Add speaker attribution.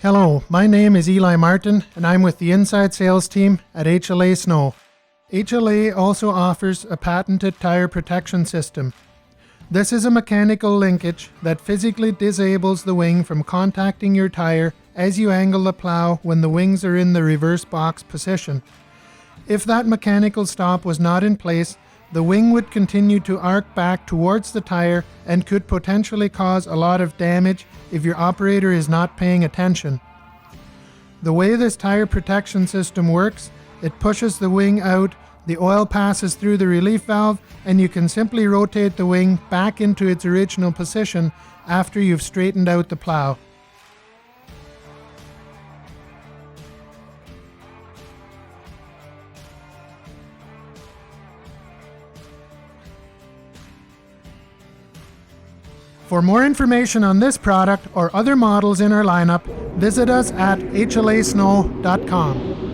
Speaker 1: Hello, my name is Eli Martin and I'm with the inside sales team at HLA Snow. HLA also offers a patented tire protection system. This is a mechanical linkage that physically disables the wing from contacting your tire as you angle the plow when the wings are in the reverse box position. If that mechanical stop was not in place, the wing would continue to arc back towards the tire and could potentially cause a lot of damage if your operator is not paying attention. The way this tire protection system works, it pushes the wing out, the oil passes through the relief valve, and you can simply rotate the wing back into its original position after you've straightened out the plow. For more information on this product or other models in our lineup, visit us at hlasnow.com.